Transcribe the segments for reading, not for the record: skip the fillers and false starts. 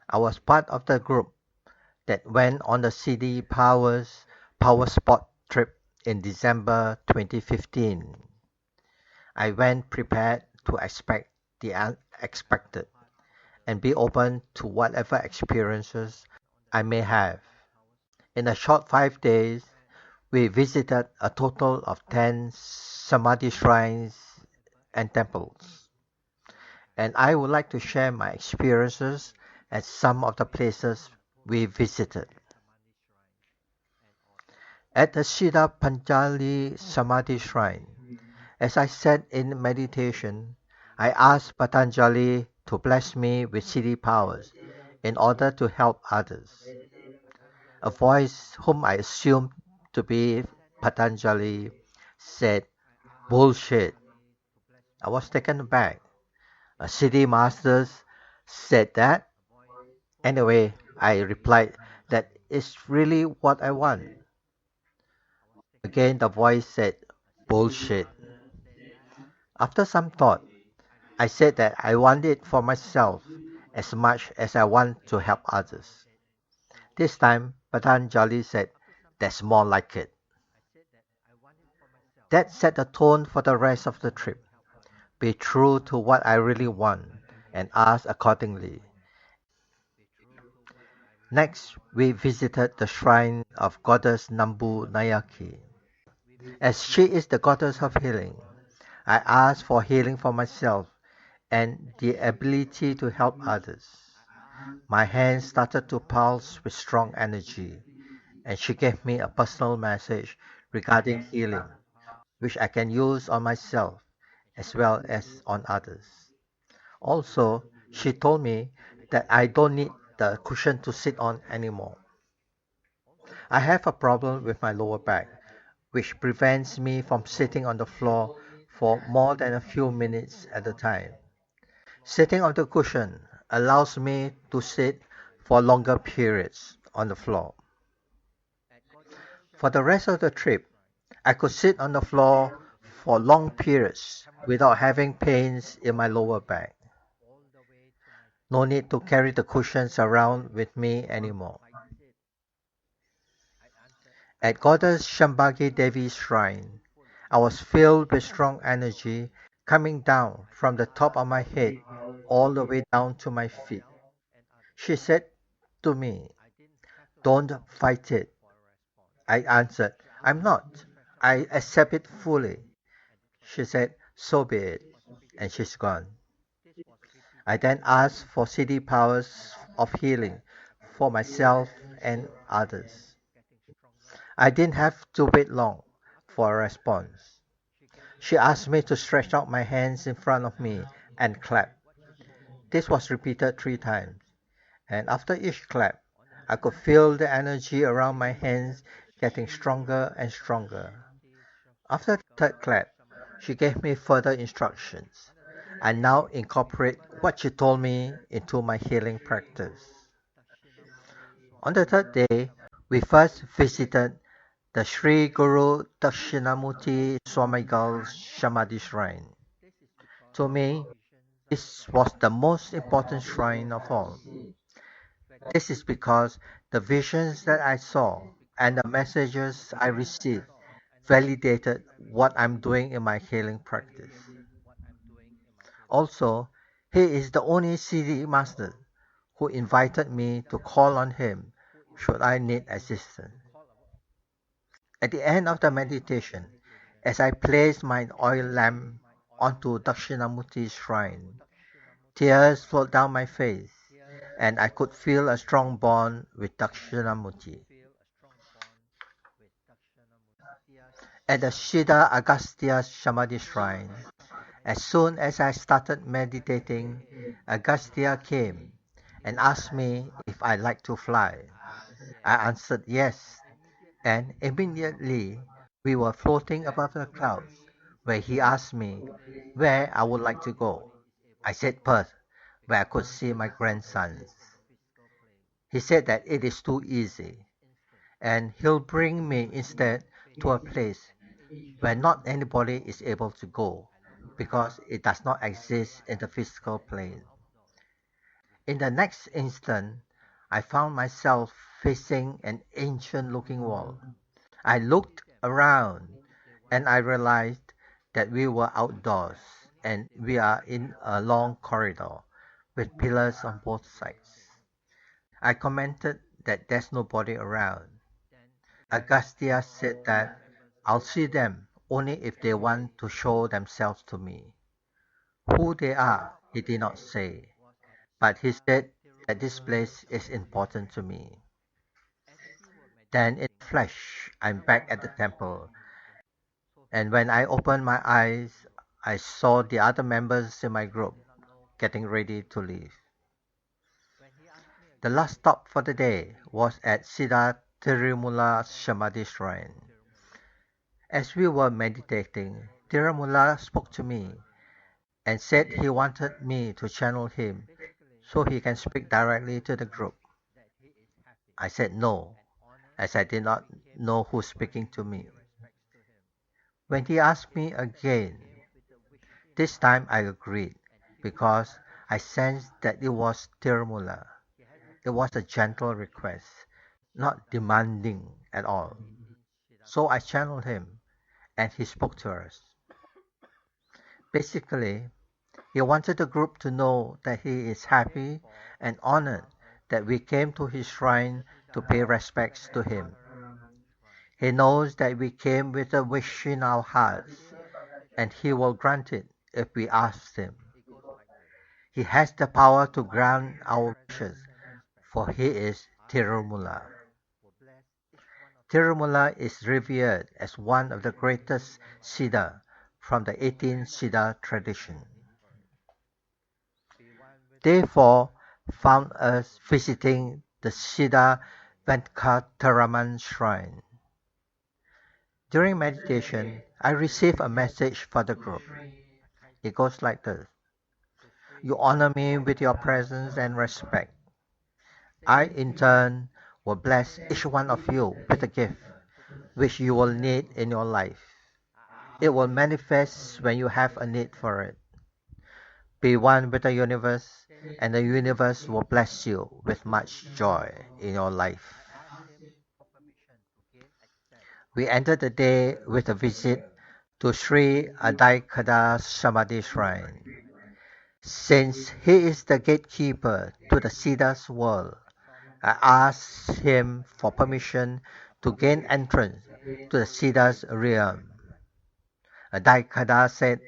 I was part of the group that went on the Power Spot trip in December 2015. I went prepared to expect the unexpected and be open to whatever experiences I may have. In a short 5 days, we visited a total of 10 Samadhi shrines and temples, and I would like to share my experiences at some of the places we visited. At the Siddha Samadhi Shrine, as I sat in meditation, I asked Patanjali to bless me with siddhi powers in order to help others. A voice whom I assumed to be Patanjali said, "Bullshit." I was taken aback. A siddhi master said that. Anyway, I replied that it's really what I want. Again, the voice said, "Bullshit." After some thought, I said that I want it for myself as much as I want to help others. This time, Patanjali said, "That's more like it." That set the tone for the rest of the trip. Be true to what I really want and ask accordingly. Next, we visited the shrine of Goddess Nambu Nayaki. As she is the goddess of healing, I asked for healing for myself and the ability to help others. My hands started to pulse with strong energy, and she gave me a personal message regarding healing, which I can use on myself as well as on others. Also, she told me that I don't need the cushion to sit on anymore. I have a problem with my lower back, which prevents me from sitting on the floor for more than a few minutes at a time. Sitting on the cushion allows me to sit for longer periods on the floor. For the rest of the trip, I could sit on the floor for long periods without having pains in my lower back. No need to carry the cushions around with me anymore. At Goddess Ambika Devi's shrine, I was filled with strong energy coming down from the top of my head all the way down to my feet. She said to me, "Don't fight it." I answered, "I'm not. I accept it fully." She said, "So be it." And she's gone. I then asked for city powers of healing for myself and others. I didn't have to wait long for a response. She asked me to stretch out my hands in front of me and clap. This was repeated 3 times, and after each clap, I could feel the energy around my hands getting stronger and stronger. After the third clap, she gave me further instructions. I now incorporate what she told me into my healing practice. On the third day, we first visited the Sri Guru Dakshinamurthy Swamigal's Samadhi Shrine. To me, this was the most important shrine of all. This is because the visions that I saw and the messages I received validated what I'm doing in my healing practice. Also, he is the only CD master who invited me to call on him should I need assistance. At the end of the meditation, as I placed my oil lamp onto Dakshinamurthy's shrine, tears flowed down my face, and I could feel a strong bond with Dakshinamurthy. At the Siddha Agastya Samedi Shrine, as soon as I started meditating, Agastya came and asked me if I liked to fly. I answered yes, and immediately we were floating above the clouds, where he asked me where I would like to go. I said Perth, where I could see my grandsons. He said that it is too easy, and he'll bring me instead to a place where not anybody is able to go, because it does not exist in the physical plane. In the next instant, I found myself facing an ancient looking wall. I looked around and I realized that we were outdoors and we are in a long corridor with pillars on both sides. I commented that there's nobody around. Agastya said that I'll see them only if they want to show themselves to me. Who they are, he did not say, but he said that this place is important to me. Then in flash, I'm back at the temple, and when I opened my eyes, I saw the other members in my group getting ready to leave. The last stop for the day was at Siddha Samadhi Shrine. As we were meditating, Tirumula spoke to me and said he wanted me to channel him so he can speak directly to the group. I said no, as I did not know who's speaking to me. When he asked me again, this time I agreed because I sensed that it was Tirumula. It was a gentle request, not demanding at all. So I channeled him and he spoke to us. Basically, he wanted the group to know that he is happy and honored that we came to his shrine to pay respects to him. He knows that we came with a wish in our hearts, and he will grant it if we ask him. He has the power to grant our wishes, for he is Tirumula. Tirumala is revered as one of the greatest Siddha from the 18th Siddha tradition. Therefore, found us visiting the Siddha Venkataraman Shrine. During meditation, I received a message for the group. It goes like this. You honor me with your presence and respect. I, in turn, will bless each one of you with a gift which you will need in your life. It will manifest when you have a need for it. Be one with the universe, and the universe will bless you with much joy in your life. We ended the day with a visit to Sri Agastya Samedi Shrine. Since he is the gatekeeper to the Siddhas world, I asked him for permission to gain entrance to the Siddhas realm. Agastya said,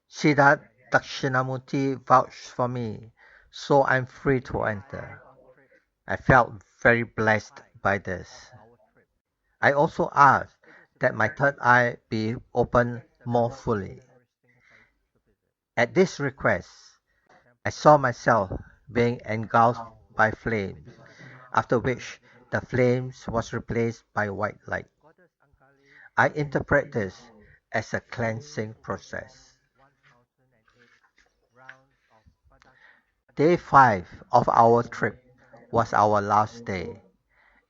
Siddha Dakshinamurthy vouched for me, so I'm free to enter. I felt very blessed by this. I also asked that my third eye be opened more fully. At this request, I saw myself being engulfed by flames, after which the flames was replaced by white light. I interpret this as a cleansing process. Day 5 of our trip was our last day,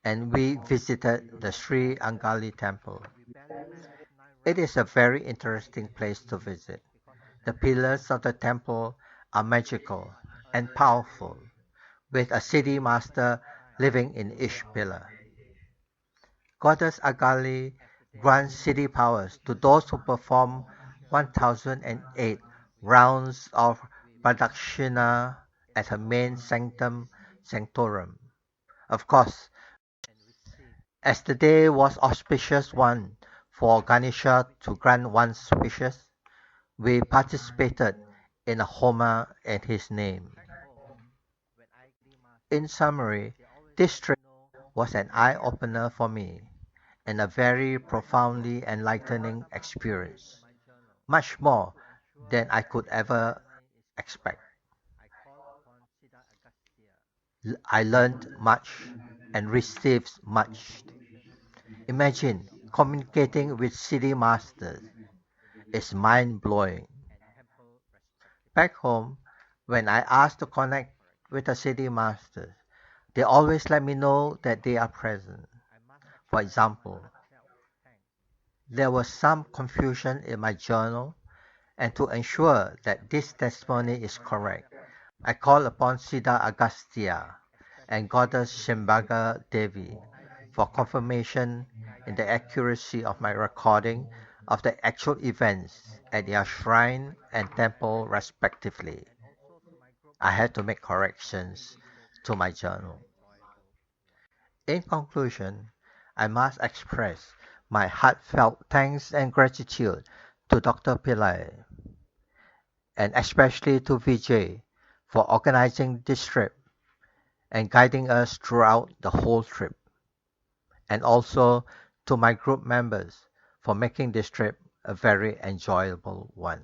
and we visited the Sri Angali temple. It is a very interesting place to visit. The pillars of the temple are magical and powerful, with a city master living in each pillar. Goddess Agali grants city powers to those who perform 1008 rounds of pradakshina at her main sanctum sanctorum. Of course, as the day was auspicious one for Ganesha to grant one's wishes, we participated in a homa in his name. In summary, this trip was an eye-opener for me and a very profoundly enlightening experience, much more than I could ever expect. I learned much and received much. Imagine communicating with city masters. It's mind-blowing. Back home, when I asked to connect with the city masters, they always let me know that they are present. For example, there was some confusion in my journal, and to ensure that this testimony is correct, I call upon Siddha Agastya and Goddess Shambhaka Devi for confirmation in the accuracy of my recording of the actual events at their shrine and temple respectively. I had to make corrections to my journal. In conclusion, I must express my heartfelt thanks and gratitude to Dr. Pillai and especially to Vijay for organizing this trip and guiding us throughout the whole trip, and also to my group members for making this trip a very enjoyable one.